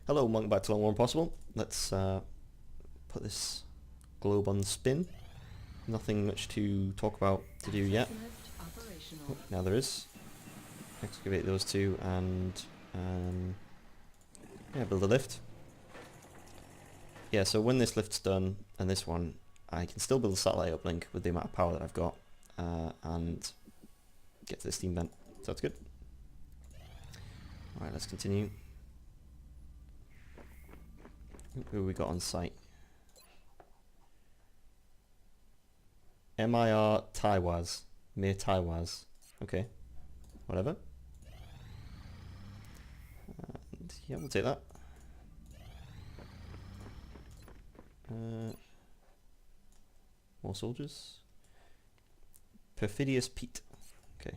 Hello, welcome back to Long War Impossible. Let's put this globe on spin. Nothing much to talk about to do yet. Oh, now there is. Excavate those two and yeah, build a lift. Yeah, so when this lift's done, and this one, I can still build a satellite uplink with the amount of power that I've got, and get to the steam vent. So that's good. Alright, let's continue. Who we got on site? MIR Taiwaz. Mir Taiwaz. Okay. Whatever. And yeah, we'll take that. More soldiers. Perfidious Pete. Okay.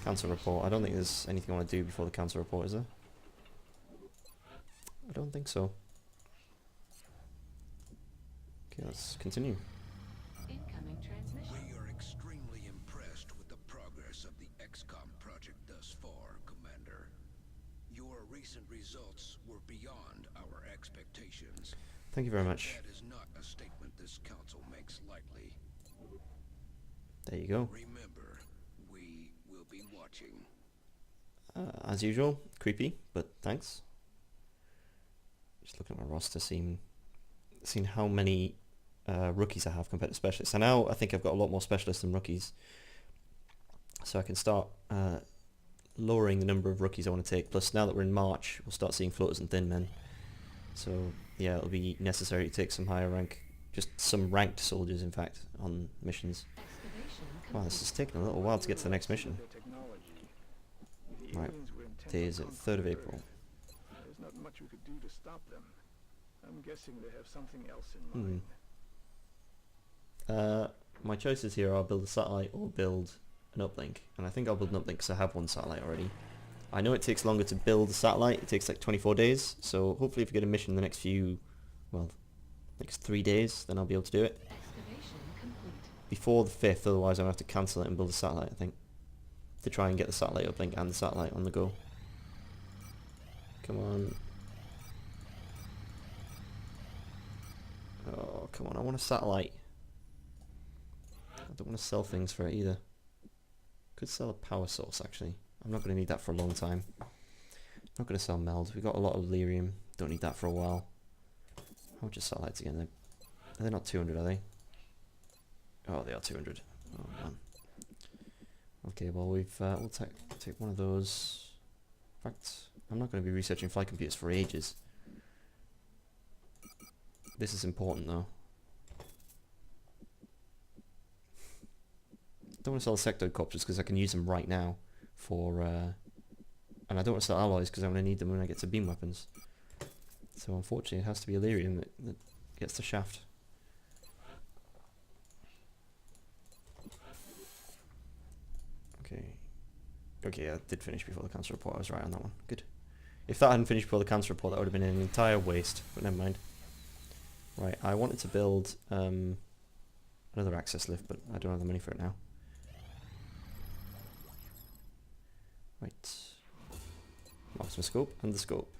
Council report. I don't think there's anything I want to do before the council report, is there? I don't think so. Okay, let's continue. Incoming transmission. We are extremely impressed with the progress of the XCOM project thus far, Commander. Your recent results were beyond our expectations. Thank you very much. That is not a statement this council makes lightly. There you go. Remember, we will be watching. As usual, creepy, but thanks. Just looking at my roster, seeing how many rookies I have compared to specialists. And now I think I've got a lot more specialists than rookies. So I can start lowering the number of rookies I want to take. Plus, now that we're in March, we'll start seeing floaters and thin men. So yeah, it'll be necessary to take some higher rank, just some ranked soldiers, in fact, on missions. Wow, this is taking a little while to get to the next mission. Right, today is 3rd of April. There's not much we could do to stop them. I'm guessing they have something else in mind. My choices here are build a satellite or build an uplink, and I think I'll build an uplink because I have one satellite already. I know it takes longer to build a satellite. It takes like 24 days, so hopefully if we get a mission in the next next 3 days, then I'll be able to do it. Before the 5th, otherwise I'll have to cancel it and build a satellite, I think, to try and get the satellite uplink and the satellite on the go. Come on. Oh, come on, I want a satellite. I don't want to sell things for it either. Could sell a power source, actually. I'm not going to need that for a long time. Not going to sell meld. We've got a lot of lyrium. Don't need that for a while. How much are satellites again? They're not 200, are they? Oh, they are 200. Oh, man. Okay, well, we'll take one of those. In fact, I'm not going to be researching flight computers for ages. This is important, though. Don't want to sell sectoid copters because I can use them right now for, and I don't want to sell alloys because I'm going to need them when I get to beam weapons. So unfortunately, it has to be Illyrium that gets the shaft. Okay, I did finish before the cancer report. I was right on that one. Good. If that hadn't finished before the cancer report, that would have been an entire waste. But never mind. Right, I wanted to build another access lift, but I don't have the money for it now. Right. Marksman scope and the scope.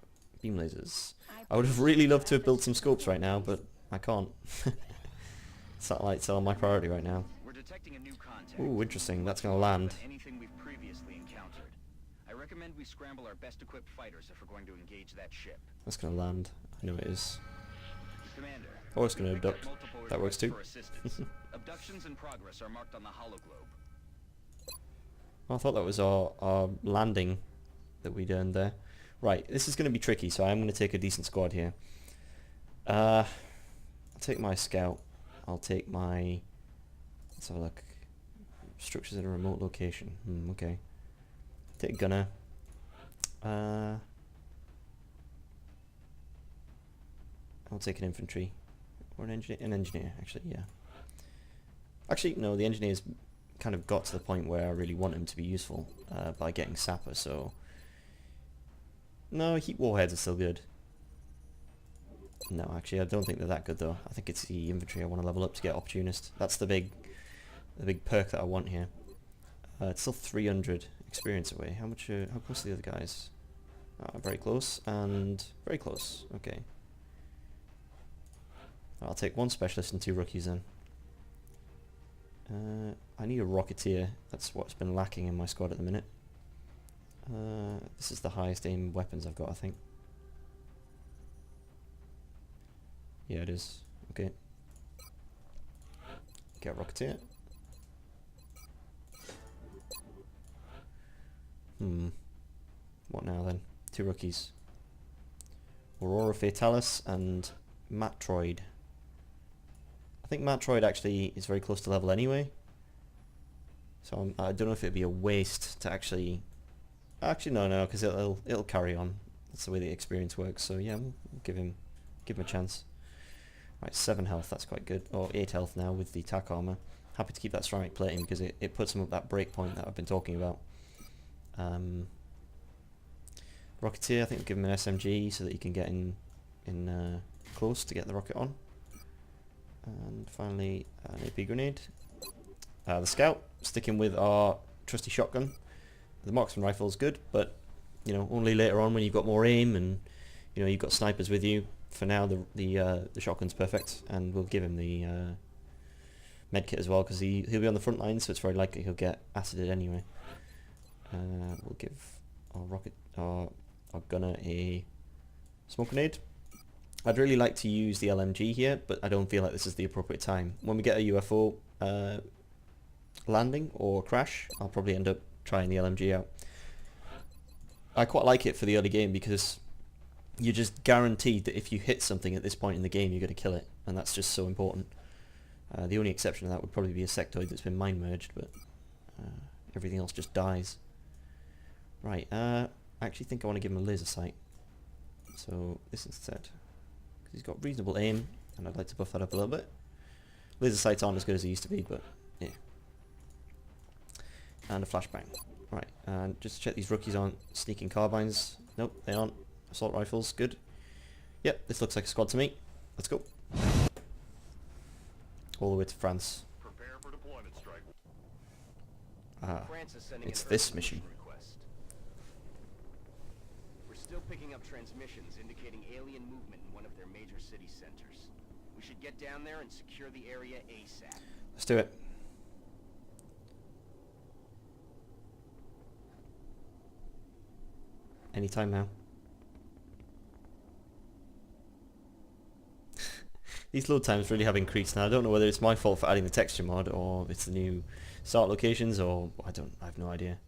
Beam lasers. I would have really loved to have built some scopes right now, but I can't. Satellites are my priority right now. We're detecting a new contact. Ooh, interesting. That's going to land. Anything we've previously encountered. I recommend we scramble our best equipped fighters if we're going to engage that ship. That's going to land. I know it is. Commander. Or it's going to abduct. That works too. Abductions in progress are marked on the hologlobe. Well, I thought that was our landing that we'd earned there. Right, this is going to be tricky, so I'm going to take a decent squad here. I'll take my scout. I'll take my... Let's have a look. Structures in a remote location. Okay. Take a gunner. I'll take an infantry. Or an engineer. An engineer, actually, yeah. Actually, no, the engineer's kind of got to the point where I really want him to be useful by getting sapper, so... No, heat warheads are still good. No, actually, I don't think they're that good though. I think it's the infantry I want to level up to get opportunist. That's the big perk that I want here. It's still 300 experience away. How much? How close are the other guys? Very close and very close. Okay. I'll take 1 specialist and 2 rookies then. I need a rocketeer. That's what's been lacking in my squad at the minute. This is the highest aim weapons I've got, I think. Yeah, it is. Okay. Get a rocketeer. What now then? 2 rookies. Aurora Fatalis and Matroid. I think Matroid actually is very close to level anyway. So I don't know if it'd be a waste to actually... Actually no, because it'll carry on. That's the way the experience works. So yeah, we'll give him a chance. Right, 7 health, that's quite good. Or 8 health now with the attack armor. Happy to keep that ceramic plating because it puts him up that break point that I've been talking about. Rocketeer, I think we'll give him an SMG so that he can get in close to get the rocket on. And finally, an AP grenade. The scout, sticking with our trusty shotgun. The marksman rifle is good, but you know, only later on when you've got more aim and you know you've got snipers with you. For now, the shotgun's perfect, and we'll give him the medkit as well because he'll be on the front line, so it's very likely he'll get acided anyway. We'll give our gunner a smoke grenade. I'd really like to use the LMG here, but I don't feel like this is the appropriate time. When we get a UFO landing or crash, I'll probably end up trying the LMG out. I quite like it for the early game because you're just guaranteed that if you hit something at this point in the game, you're going to kill it, and that's just so important. The only exception to that would probably be a sectoid that's been mind merged, but everything else just dies. Right, I actually think I want to give him a laser sight. So this instead, because he's got reasonable aim, and I'd like to buff that up a little bit. Laser sights aren't as good as they used to be, but yeah. And a flashbang. Right, and just to check these rookies aren't sneaking carbines. Nope, they aren't. Assault rifles, good. Yep, this looks like a squad to me. Let's go. All the way to France. Prepare for deployment, strike. France is sending It's an this urgent mission. request. We're still picking up transmissions indicating alien movement in one of their major city centers. We should get down there and secure the area ASAP. Let's do it. Anytime now. These load times really have increased now. I don't know whether it's my fault for adding the texture mod or it's the new start locations or I have no idea.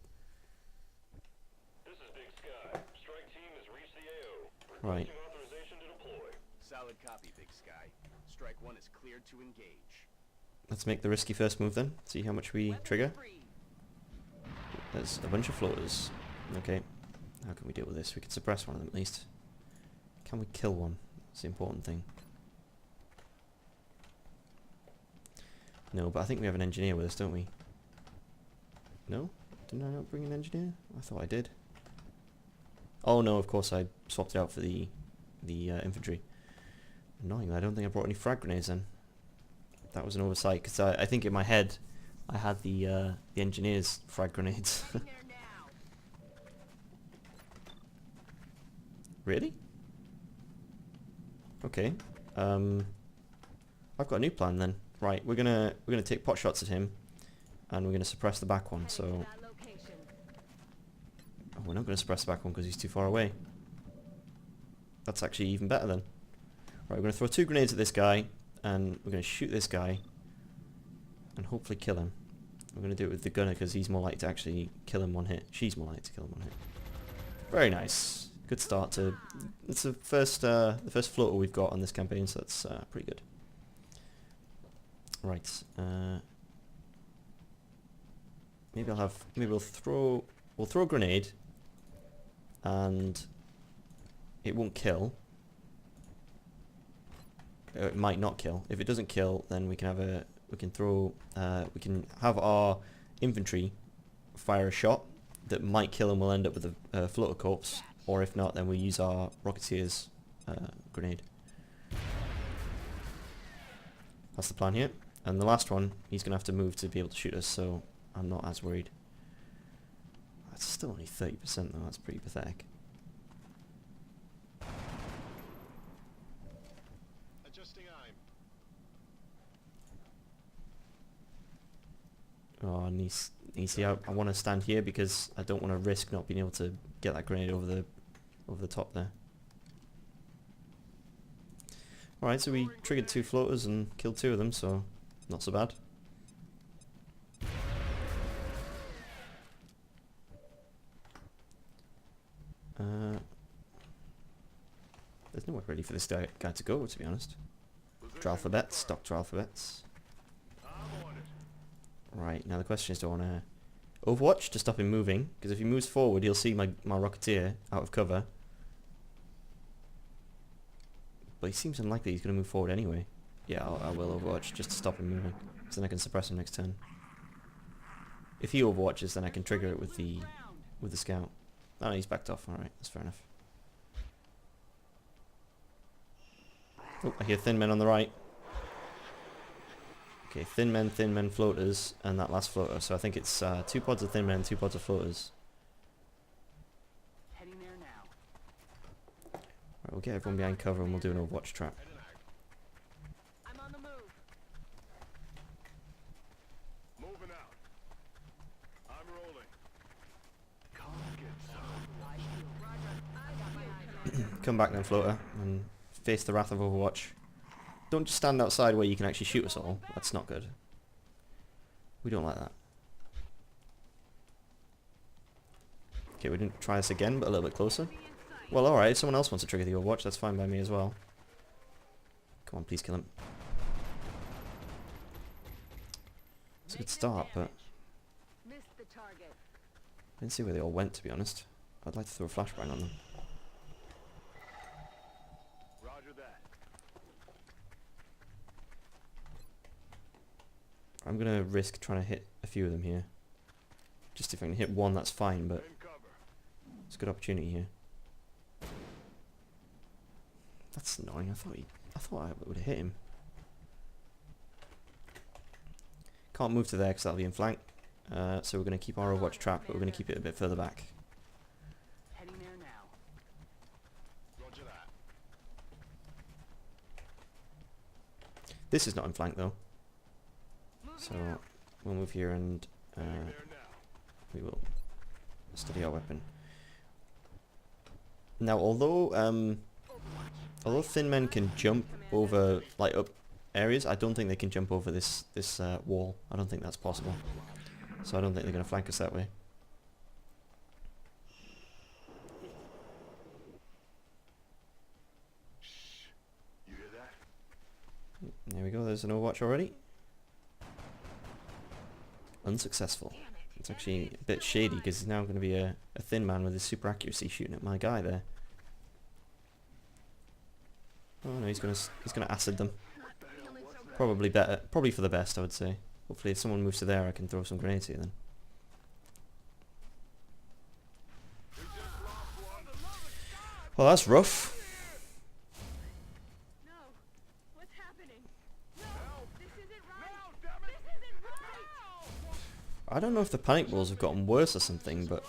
This is Big Sky. Strike team has reached the AO. Right. Requesting authorization to deploy. Solid copy, Big Sky. Strike 1 is cleared to engage. Let's make the risky first move then. See how much we trigger. There's a bunch of floaters. Okay. How can we deal with this? We can suppress one of them at least. Can we kill one? That's the important thing. No, but I think we have an engineer with us, don't we? No? Didn't I not bring an engineer? I thought I did. Oh no, of course I swapped it out for the infantry. Annoyingly, I don't think I brought any frag grenades then. That was an oversight, because I think in my head I had the engineers' frag grenades. Really? Okay. I've got a new plan then. Right, we're gonna take pot shots at him, and we're gonna suppress the back one. So, oh, we're not gonna suppress the back one because he's too far away. That's actually even better then. Right, we're gonna throw 2 grenades at this guy, and we're gonna shoot this guy, and hopefully kill him. We're gonna do it with the gunner because he's more likely to actually kill him one hit. She's more likely to kill him one hit. Very nice. Good start to. It's the first floater we've got on this campaign, so that's pretty good. Right. Maybe we'll throw a grenade, and it won't kill. It might not kill. If it doesn't kill, then we can have our infantry fire a shot that might kill and we'll end up with a floater corpse. Or if not, then we use our Rocketeer's grenade. That's the plan here. And the last one, he's going to have to move to be able to shoot us, so I'm not as worried. That's still only 30% though, that's pretty pathetic. Oh, and you see, I want to stand here because I don't want to risk not being able to get that grenade over the top there. Alright, so we triggered 2 floaters and killed 2 of them, so not so bad. There's nowhere ready for this guy to go, to be honest. Alphabets, Dr. Alphabets. Right, now the question is, do I want to Overwatch to stop him moving? Because if he moves forward, you'll see my Rocketeer out of cover. But he seems unlikely he's going to move forward anyway. Yeah, I will Overwatch just to stop him moving. So then I can suppress him next turn. If he Overwatches, then I can trigger it with the scout. Oh, no, he's backed off. Alright, that's fair enough. Oh, I hear thin men on the right. Okay, thin men, floaters, and that last floater. So I think it's 2 pods of thin men, 2 pods of floaters. Heading there now. Right, we'll get everyone behind cover and we'll do an Overwatch trap. I'm on the move. Moving out. I'm rolling. Come back then, floater, and face the wrath of Overwatch. Don't just stand outside where you can actually shoot us all. That's not good. We don't like that. Okay, we didn't try this again, but a little bit closer. Well, alright, if someone else wants to trigger the Overwatch, that's fine by me as well. Come on, please kill him. It's a good start, but Missed the target. I didn't see where they all went, to be honest. I'd like to throw a flashbang on them. Roger that. I'm going to risk trying to hit a few of them here. Just if I can hit one, that's fine, but In cover. it's a good opportunity here. That's annoying. I thought I would have hit him. Can't move to there because that'll be in flank. So we're going to keep our Overwatch trap, but we're going to keep it a bit further back. Heading there now. Roger that. This is not in flank though. So we'll move here and There now. we will study our weapon. Now, although thin men can jump over like up areas, I don't think they can jump over this wall. I don't think that's possible. So I don't think they're going to flank us that way. You hear that? There we go. There's an Overwatch already. Unsuccessful. It's actually a bit shady because he's now going to be a thin man with his super accuracy shooting at my guy there. Oh no, he's gonna acid them. Probably better, probably for the best, I would say. Hopefully, if someone moves to there, I can throw some grenades here then. Well, that's rough. No. What's happening? No. This isn't right. This isn't right. I don't know if the panic balls have gotten worse or something, but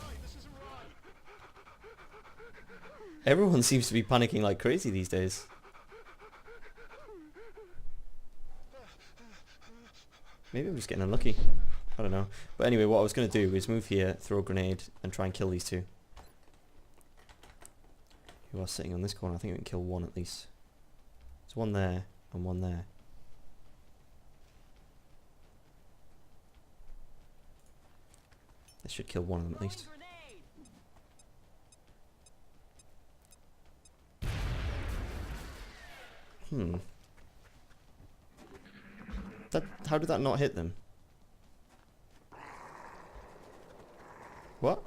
everyone seems to be panicking like crazy these days. Maybe I'm just getting unlucky. I don't know. But anyway, what I was going to do is move here, throw a grenade, and try and kill these 2. Who are sitting on this corner. I think we can kill 1 at least. There's 1 there, and 1 there. This should kill 1 of them at least. How did that not hit them? What?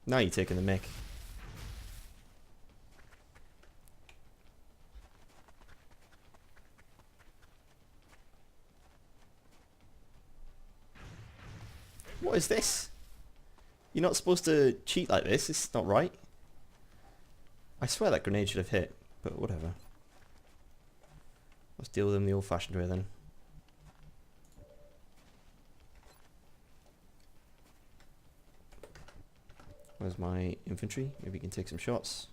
Now you're taking the mick. What is this? You're not supposed to cheat like this. It's not right. I swear that grenade should have hit, but whatever. Let's deal with them the old-fashioned way then. Where's my infantry? Maybe you can take some shots.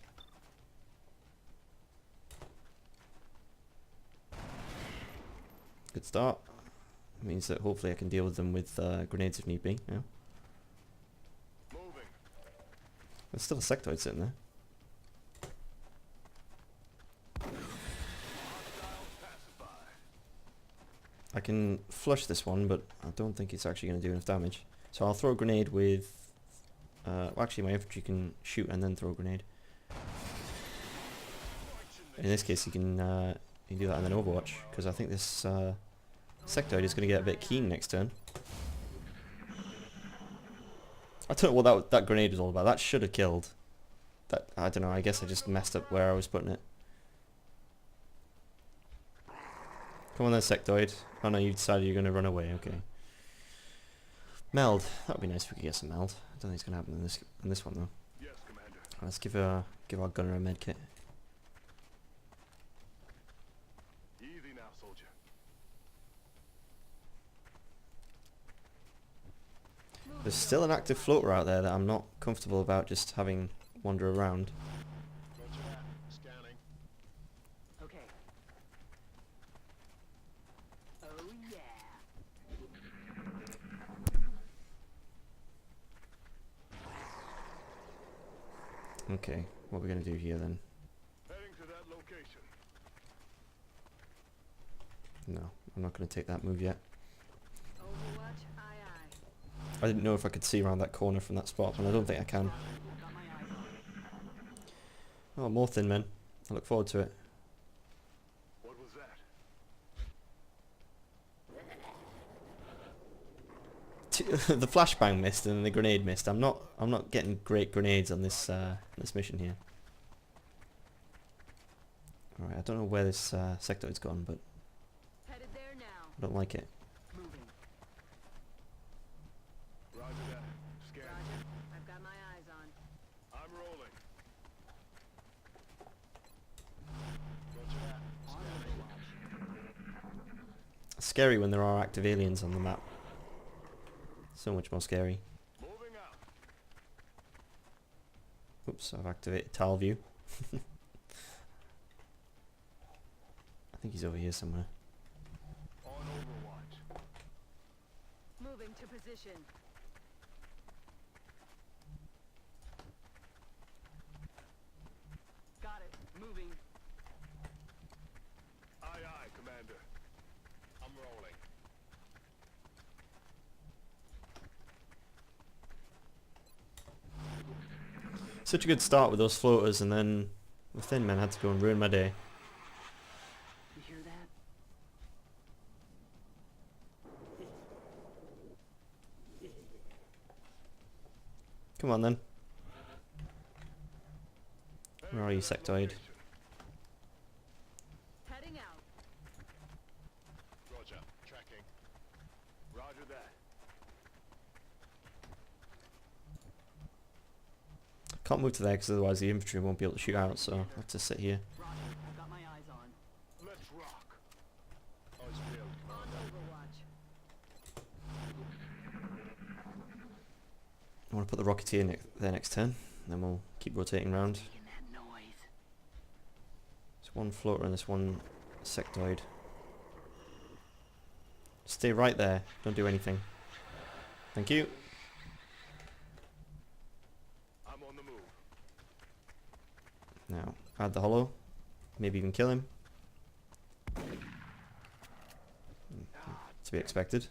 Good start. Means that hopefully I can deal with them with grenades if need be. Yeah. Moving. There's still a sectoid sitting there. I can flush this one, but I don't think it's actually going to do enough damage. So I'll throw a grenade with... well, actually my infantry can shoot and then throw a grenade. In this case you can do that and then Overwatch, because I think this sectoid is going to get a bit keen next turn. I don't know what that grenade was all about. That should have killed. That, I don't know, I guess I just messed up where I was putting it. Come on then, sectoid. Oh no, you decided you're going to run away, okay. Meld. That would be nice if we could get some meld. I don't think it's going to happen in this one though. Yes, Commander. Let's give our gunner a medkit. Easy now, soldier. There's still an active floater out there that I'm not comfortable about just having wander around. Roger that. Scanning. Okay. Oh yeah. Okay, what are we going to do here then? Heading to that location. No, I'm not going to take that move yet. Overwatch, aye aye. I didn't know if I could see around that corner from that spot, and I don't think I can. Got my eyes on. Oh, more thin men. I look forward to it. What was that? The flashbang missed and the grenade missed. I'm not getting great grenades on this this mission here. Alright, I don't know where this sectoid's gone, but Headed there now. I don't like it. Moving. Roger that. Scanning. Roger. I've got my eyes on. I'm rolling. Roger that. On Scanning. Overwatch. Scary when there are active aliens on the map. So much more scary. Moving out. Oops, I've activated tile view. I think he's over here somewhere. On Overwatch. Moving to position. Got it. Moving. Aye, aye, Commander. I'm rolling. Such a good start with those floaters, and then the thin men had to go and ruin my day. You hear that? Come on then. Where are you, sectoid? Heading out. Roger. Tracking. Roger that. Can't move to there because otherwise the infantry won't be able to shoot out, so I have to sit here. Roger. I've got my eyes on. Let's rock. Eyes peeled, On Commander. Overwatch. I want to put the Rocketeer there next turn, then we'll keep rotating round. Making that noise. There's one floater and this one sectoid. Stay right there, don't do anything. Thank you. I'm on the move. Now, add the hollow. Maybe even kill him. To be expected.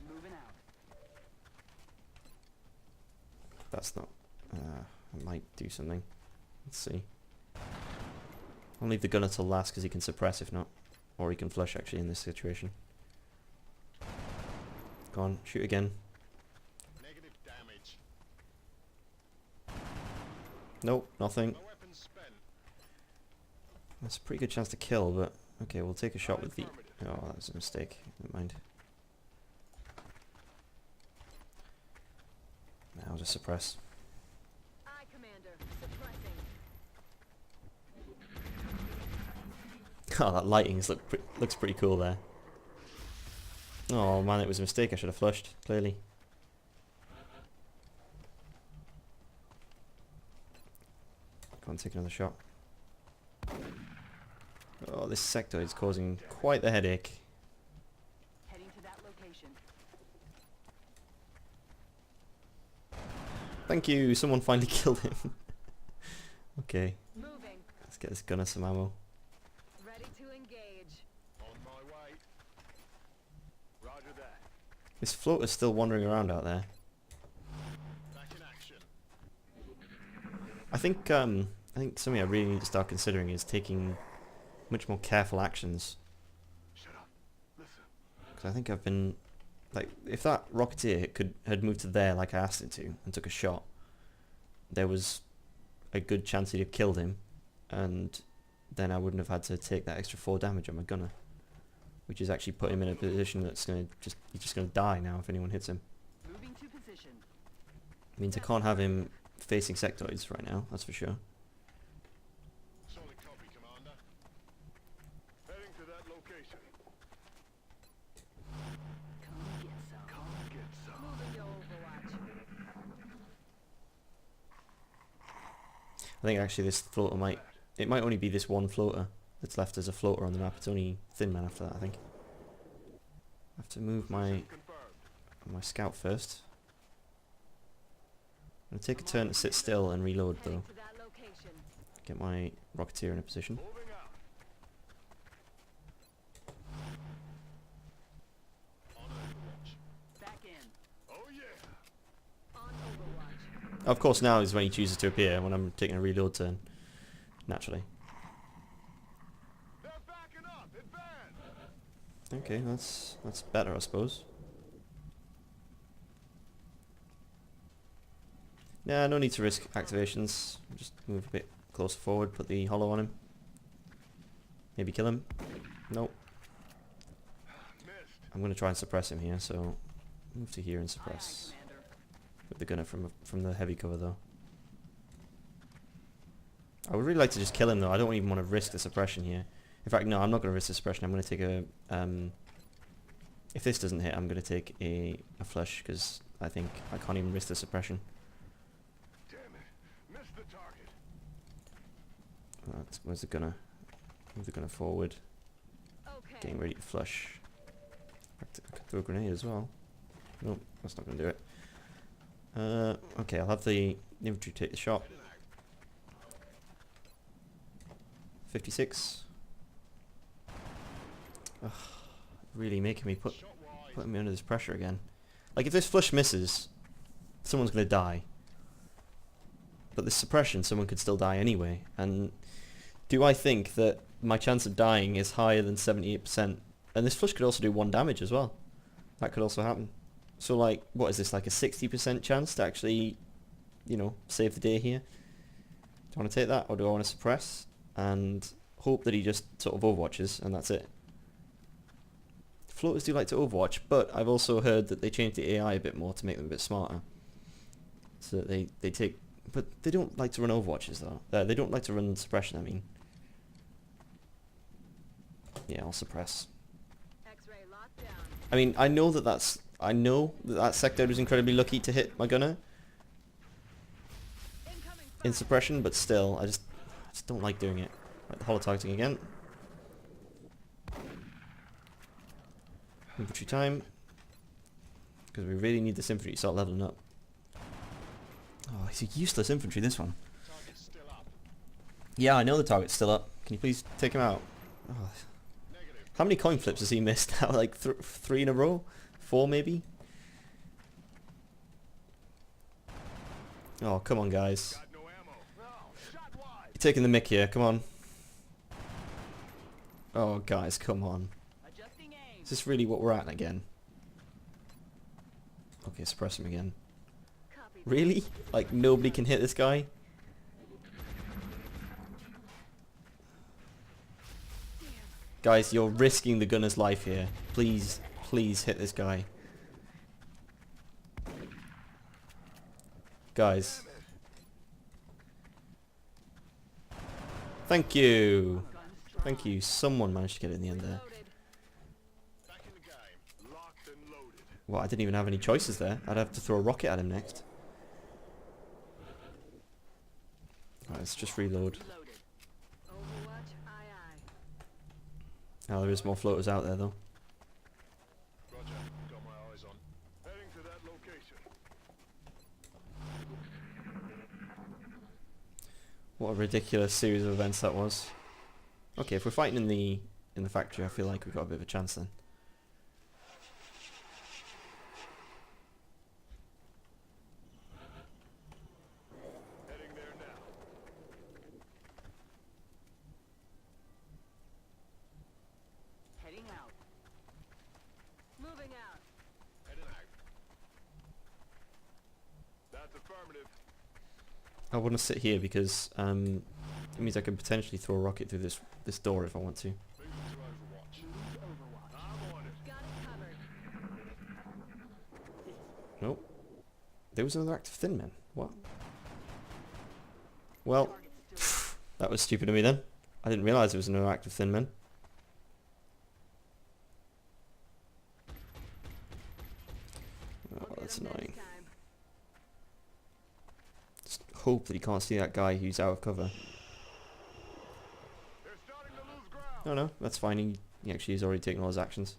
Moving out. That's not... I might do something. Let's see. I'll leave the gunner till last because he can suppress if not. Or he can flush actually in this situation. Go on, shoot again. Negative damage. Nope, nothing. My weapon's spent. That's a pretty good chance to kill, but... Okay, we'll take a shot with the... Affirmative. Oh, that was a mistake. Never mind. Now I'll just suppress. Aye, Commander. Suppressing. Oh, that lighting looks pretty cool there. Oh man, it was a mistake. I should have flushed, clearly. Go on, take another shot. Oh, this sector is causing quite the headache. Heading to that location. Thank you, someone finally killed him. Okay, Moving. let's get this gunner some ammo. Ready to engage. On my way. Roger that. This floater's still wandering around out there. Back in action. I think something I really need to start considering is taking much more careful actions. Shut up. Listen. Because I think I've been, like, if that Rocketeer had moved to there like I asked it to and took a shot, there was a good chance he'd have killed him, and then I wouldn't have had to take that extra 4 damage on my gunner, which is actually put him in a position that's he's just gonna die now if anyone hits him. Moving to position. Means I can't have him facing sectoids right now, that's for sure. Solid copy, Commander. Heading to that location. Come get some. Come get some. Moving to Overwatch. I think actually this floater might only be this one floater that's left as a floater on the map. It's only Thin Man after that, I think. I have to move my Confirmed. scout first. I'm gonna take a turn to sit still and reload Heading though. to that location. Get my Rocketeer in a position. Moving out. On Overwatch. Back in. Oh yeah. On Overwatch. Of course now is when he chooses to appear, when I'm taking a reload turn. Naturally. They're backing up. Advance. Okay, that's better I suppose. Yeah, no need to risk activations. Just move a bit closer forward, put the hollow on him. Maybe kill him. Nope. Missed. I'm going to try and suppress him here, so move to here and Aye, aye, suppress. Commander. With the gunner from the heavy cover though. I would really like to just kill him though. I don't even want to risk the suppression here. In fact, no, I'm not going to risk the suppression. I'm going to take a... if this doesn't hit, I'm going to take a flush, because I think I can't even risk the suppression. Damn it. Missed the target. Where's the gunner? Move the gunner forward. Okay. Getting ready to flush. I could throw a grenade as well. Nope, that's not going to do it. Okay, I'll have the infantry take the shot. 56. Ugh, really making me putting me under this pressure again. Like if this flush misses, someone's going to die. But this suppression, someone could still die anyway. And do I think that my chance of dying is higher than 78%? And this flush could also do 1 damage as well. That could also happen. So like, what is this, like a 60% chance to actually, you know, save the day here? Do I want to take that, or do I want to suppress and hope that he just sort of overwatches and that's it? Floaters do like to overwatch, but I've also heard that they change the AI a bit more to make them a bit smarter. So that they take... But they don't like to run overwatches though. They don't like to run suppression, I mean. Yeah, I'll suppress. X-ray locked down. I mean, I know that that sectoid was incredibly lucky to hit my gunner Incoming in fire. suppression, but still, I just don't like doing it. Right, the holo targeting again. Infantry time. Because we really need this infantry to start leveling up. Oh, he's a useless infantry, this one. Target's still up. Yeah, I know the target's still up. Can you please take him out? Oh. Negative. How many coin flips has he missed now? Like 3 in a row? 4 maybe? Oh, come on guys. Got no ammo. No. Shot wide. You're taking the mick here, come on. Oh guys, come on. Adjusting aim. Is this really what we're at again? Okay, suppress him again. Copy. Really? Like nobody can hit this guy? Guys, you're risking the gunner's life here. Please, please hit this guy. Guys. Thank you. Thank you. Someone managed to get it in the end there. Reloaded. Back in the game. Locked and loaded. Well, I didn't even have any choices there. I'd have to throw a rocket at him next. Alright, let's just reload. Reloaded. Overwatch, aye aye. Now there is more floaters out there though. Roger. Got my eyes on. Heading to that location. What a ridiculous series of events that was. Okay, if we're fighting in the factory, I feel like we've got a bit of a chance then. Heading there now. Heading out. Moving out. Heading out. That's affirmative. I want to sit here because it means I can potentially throw a rocket through this door if I want to. Moving to Overwatch. I'm on it. Got it covered. Nope. There was another active thin man. What? Well, Target's still that was stupid of me then. I didn't realise there was another active thin man. Oh, We'll get that's 'em next annoying. time. Just hope that he can't see that guy who's out of cover. They're starting to lose ground. No, no, that's fine. He actually has already taken all his actions.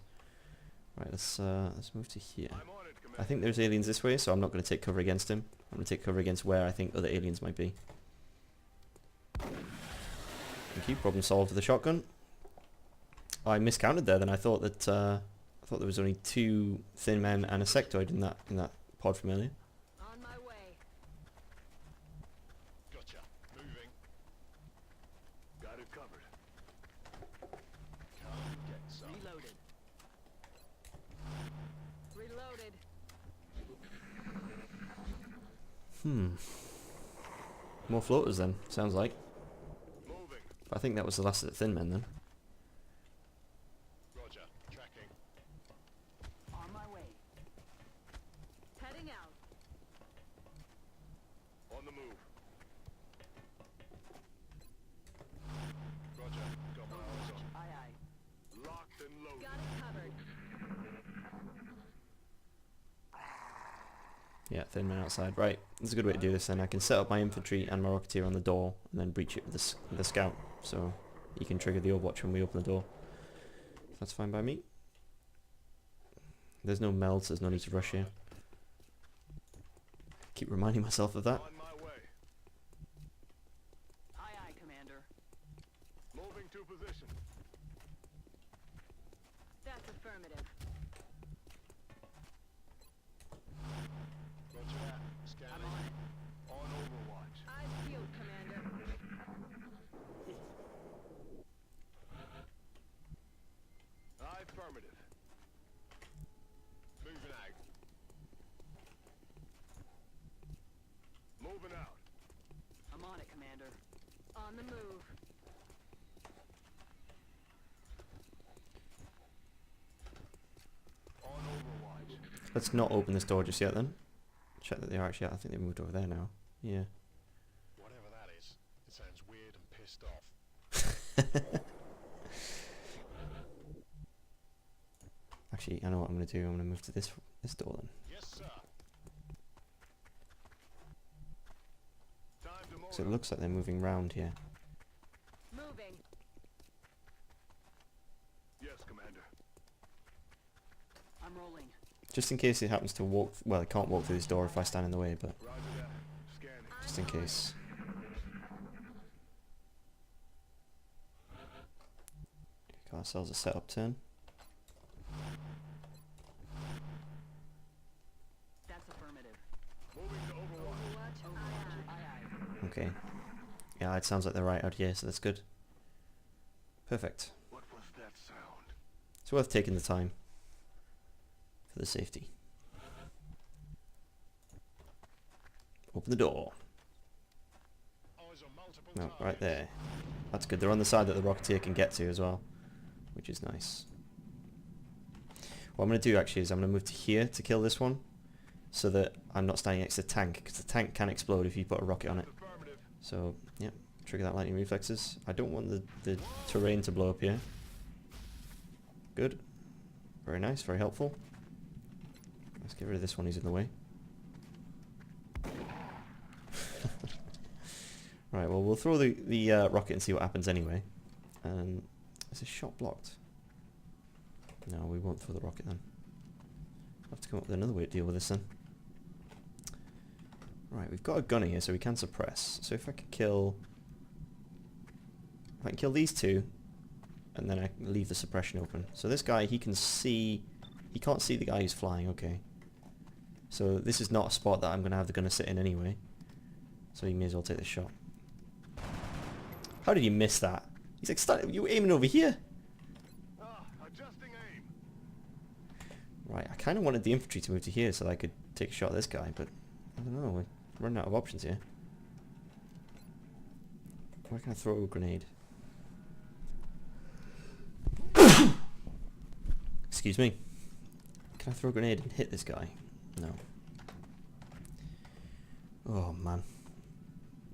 Right, let's move to here. I'm on it, Commander. I think there's aliens this way, so I'm not going to take cover against him. I'm going to take cover against where I think other aliens might be. Thank you. Problem solved with the shotgun. I miscounted there. Then I thought that there was only 2 thin men and a sectoid in that pod from earlier. On my way. Gotcha. Moving. Got it covered. Come get some. Reloaded. Reloaded. More floaters then. Sounds like. Moving. But I think that was the last of the thin men then. Roger. Tracking. On my way. Heading out. On the move. Roger. Got my eyes on. Aye aye. Locked and loaded. Got it covered. Yeah, thin men outside. Right, that's a good way to do this then. I can set up my infantry and my rocketeer on the door and then breach it with the scout. So you can trigger the overwatch when we open the door. That's fine by me. There's no meld, so there's no need to rush here. Keep reminding myself of that. On my way. Aye aye, Commander. Moving to position. That's affirmative. Roger that. I'm Scanning. on it. On Overwatch. Eyes peeled, Commander. Affirmative. Moving out. Moving out. I'm on it, Commander. On the move. On Overwatch. Let's not open this door just yet then. Check that they're actually out. I think they moved over there now. Yeah. Whatever that is, it sounds weird and pissed off. Actually, I know what I'm going to do. I'm going to move to this door then. Yes, sir. Time to move. So it looks like they're moving round here. Moving. Yes, Commander. I'm rolling. Just in case it happens to walk... Well, it can't walk through this door if I stand in the way, but Roger that. Scanning. just in case. Got ourselves a setup turn. That's affirmative. Moving to Overwatch. Overwatch. Aye aye. Okay. Yeah, it sounds like they're right out here, so that's good. Perfect. What was that sound? It's worth taking the time for the safety. Open the door. Eyes on multiple No, targets. right there. That's good. They're on the side that the Rocketeer can get to as well, which is nice. What I'm going to do actually is I'm going to move to here to kill this one, so that I'm not standing next to the tank, because the tank can explode if you put a rocket on it. Affirmative. So, yeah, trigger that lightning reflexes. I don't want the terrain to blow up here. Good. Very nice, very helpful. Let's get rid of this one, he's in the way. Right, well, we'll throw the rocket and see what happens anyway. Is this shot blocked? No, we won't throw the rocket then. We'll have to come up with another way to deal with this then. Right, we've got a gunner here, so we can suppress. So if I could kill... If I can kill these two, and then I can leave the suppression open. So this guy, he can see... He can't see the guy who's flying, okay. So this is not a spot that I'm going to have the gunner sit in anyway. So he may as well take the shot. How did you miss that? He's like, you were aiming over here. Adjusting aim. Right, I kind of wanted the infantry to move to here so that I could take a shot at this guy, but I don't know, we're running out of options here. Where can I throw a grenade? Excuse me. Can I throw a grenade and hit this guy? No. Oh man.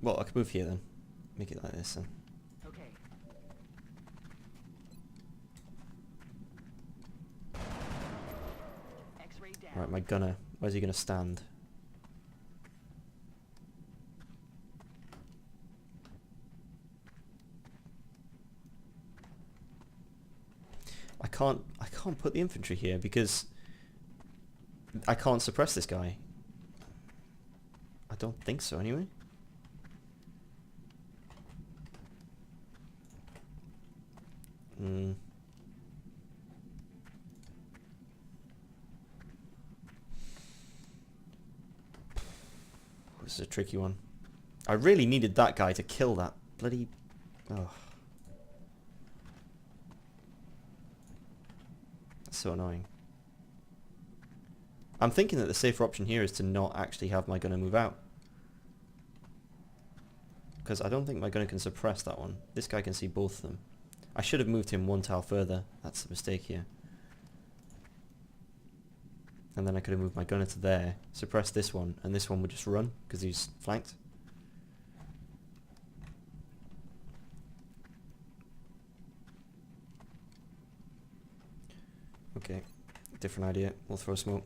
Well, I could move here then. Make it like this then. Okay. X-ray down. Right, my gunner. Where's he going to stand? I can't put the infantry here because I can't suppress this guy. I don't think so anyway. This is a tricky one. I really needed that guy to kill that bloody... Oh. That's so annoying. I'm thinking that the safer option here is to not actually have my gunner move out. Because I don't think my gunner can suppress that one. This guy can see both of them. I should have moved him one tile further. That's the mistake here. And then I could have moved my gunner to there, suppressed this one, and this one would just run because he's flanked. Okay, different idea. We'll throw smoke.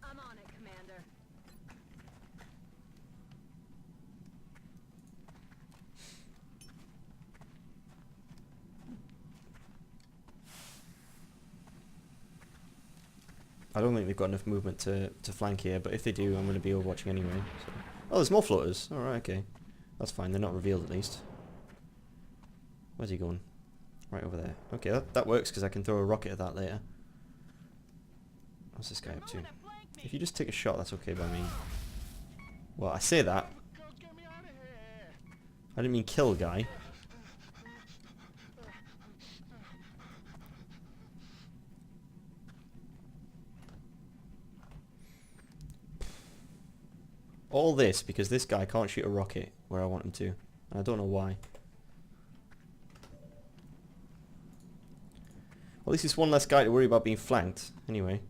I'm on it, Commander. I don't think they've got enough movement to flank here, but if they do, I'm going to be overwatching anyway. So. Oh, there's more floaters. Alright, okay. That's fine. They're not revealed at least. Where's he going? Right over there. Okay, that works because I can throw a rocket at that later. What's this guy up to? If you just take a shot, that's okay by me. Well, I say that. I didn't mean kill a guy. All this because this guy can't shoot a rocket where I want him to. And I don't know why. Well, at least it's one less guy to worry about being flanked, anyway.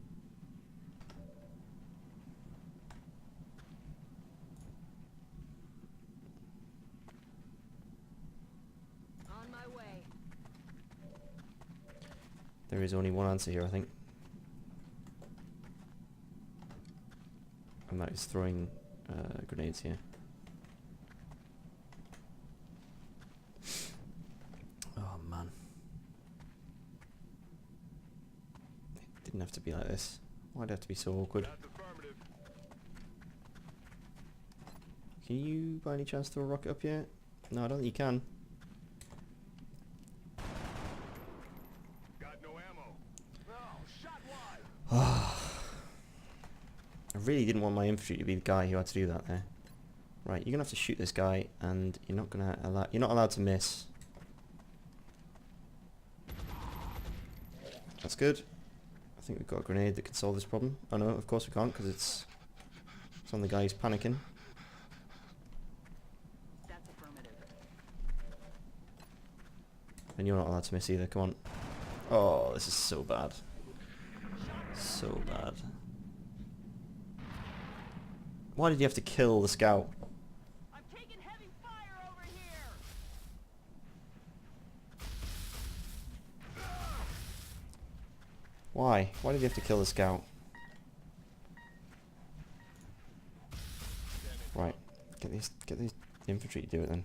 On my way. There is only one answer here, I think. And that is throwing grenades here. Oh man. It didn't have to be like this. Why'd it have to be so awkward? That's affirmative. Can you by any chance throw a rocket up yet? No, I don't think you can. Got no ammo. Oh, shot wide. I really didn't want my infantry to be the guy who had to do that there. Right, you're gonna have to shoot this guy, and you're not allowed to miss. That's good. I think we've got a grenade that can solve this problem. Oh no, of course we can't, because it's on the guy who's panicking. That's affirmative. And you're not allowed to miss either, come on. Oh, this is so bad. So bad. Why did you have to kill the scout? I'm taking heavy fire over here. Why? Why did you have to kill the scout? Right, get these infantry to do it then.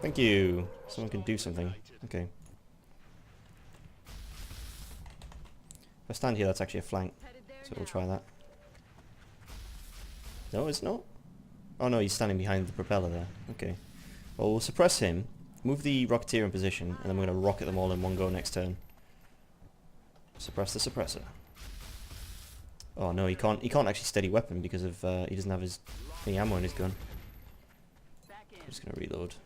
Thank you. Someone can do something. Okay. If I stand here, that's actually a flank. Headed there So we'll now. try that. No, it's not. Oh no, he's standing behind the propeller there. Okay. Well, we'll suppress him, move the Rocketeer in position, and then we're going to rocket them all in one go next turn. Suppress the suppressor. Oh no, he can't actually steady weapon because of he doesn't have any ammo in his gun. Back in. I'm just going to reload.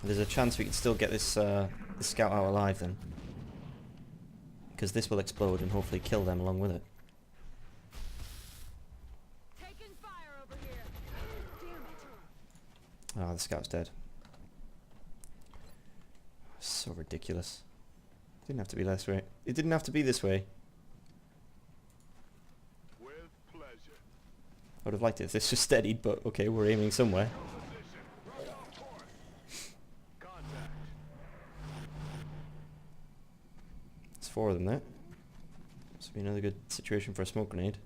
There's a chance we can still get this scout out alive then. Because this will explode and hopefully kill them along with it. Taking fire over here. Damn it. Ah, the scout's dead. So ridiculous. Didn't have to be this way. It didn't have to be this way. With pleasure. I would have liked it if this was steadied, but okay, we're aiming somewhere. Position. Right on course. Contact. There's 4 of them there. This would be another good situation for a smoke grenade.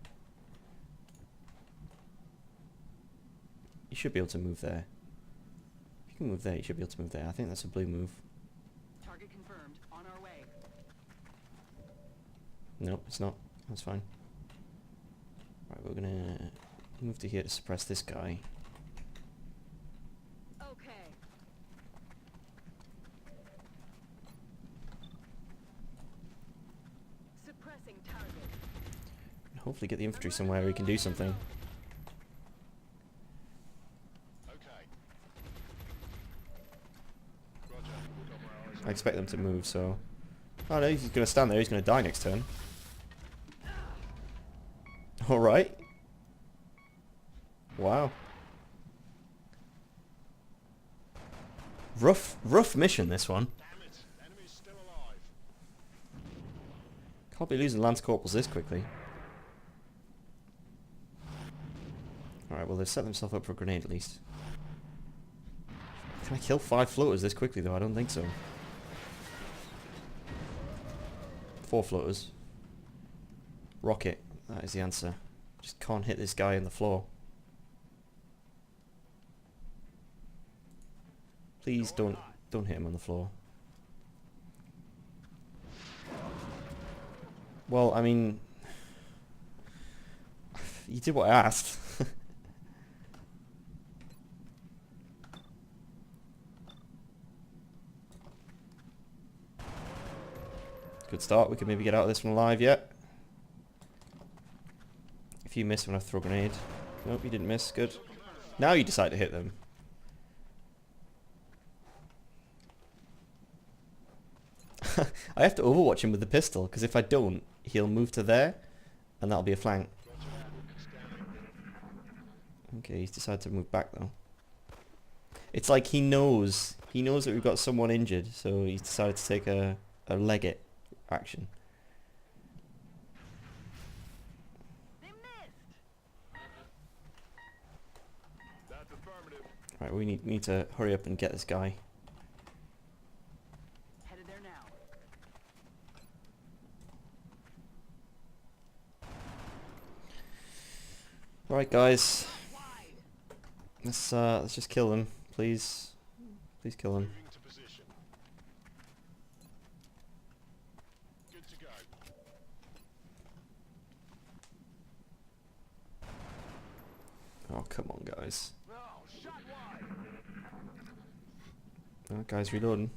You should be able to move there. If you can move there, you should be able to move there. I think that's a blue move. Target confirmed. On our way. No, it's not. That's fine. Right, we're gonna move to here to suppress this guy. Okay. Suppressing target. And hopefully get the infantry somewhere where he can do something. Okay. Roger. We've got our eyes I expect them to move, so... Oh no, he's gonna stand there, he's gonna die next turn. Alright. Wow. Rough mission, this one. Damn it. Enemy's still alive. Can't be losing Lance Corporals this quickly. Alright, well they've set themselves up for a grenade at least. Can I kill 5 floaters this quickly though? I don't think so. 4 floaters. Rocket. That is the answer. Just can't hit this guy on the floor. Please don't hit him on the floor. Well, I mean, you did what I asked. Good start. We can maybe get out of this one alive yet. If you miss, I'm gonna throw a grenade. Nope, you didn't miss. Good. Now you decide to hit them. I have to overwatch him with the pistol, because if I don't, he'll move to there, and that'll be a flank. Okay, he's decided to move back though. It's like he knows that we've got someone injured, so he's decided to take a leg it action. They missed. That's affirmative. Right, we need to hurry up and get this guy. Headed there now. Alright guys, Wide. let's just kill them, please. Please kill them. Moving to position. Good to go. Oh, come on guys. Oh, shot wide. Oh, guys, reloading.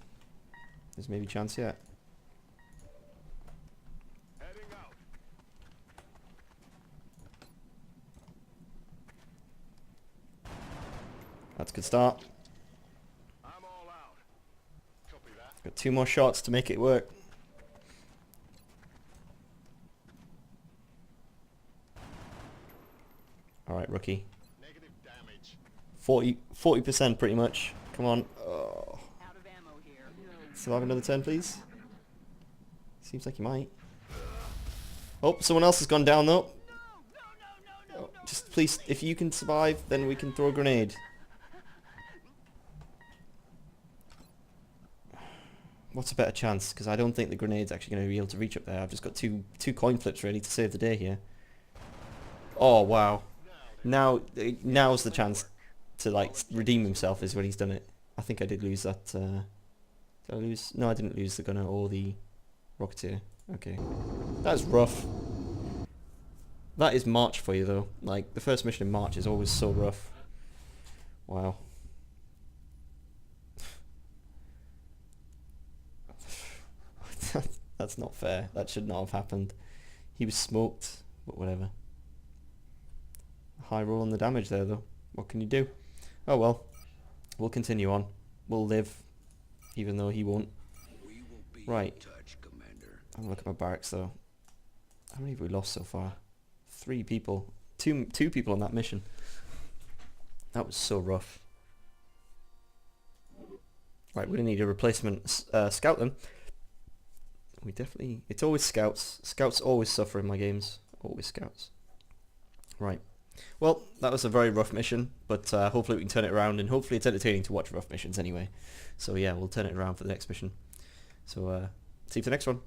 There's maybe chance yet. Heading out. That's a good start. I'm all out. Copy that. Got 2 more shots to make it work. Alright, rookie. Negative damage. 40% pretty much. Come on. Oh. Out of ammo here. Survive another turn, please. Seems like you might. Oh, someone else has gone down though. Oh, just please, if you can survive, then we can throw a grenade. What's a better chance? Because I don't think the grenade's actually going to be able to reach up there. I've just got two coin flips ready to save the day here. Oh wow! Now's the chance to like redeem himself. Is when he's done it. I think I did lose that. Did I lose? No, I didn't lose the gunner or the rocketeer. Okay. That's rough. That is March for you, though. Like, the first mission in March is always so rough. Wow. That's not fair. That should not have happened. He was smoked, but whatever. High roll on the damage there, though. What can you do? Oh well. We'll continue on. We'll live, even though he won't. We will be Right. in touch, Commander. I'm looking at my barracks, though. How many have we lost so far? 3 people. Two people on that mission. That was so rough. Right, we're going to need a replacement scout then. We definitely... It's always scouts. Scouts always suffer in my games. Always scouts. Right. Well, that was a very rough mission, but hopefully we can turn it around, and hopefully it's entertaining to watch rough missions anyway. So yeah, we'll turn it around for the next mission. So see you for the next one.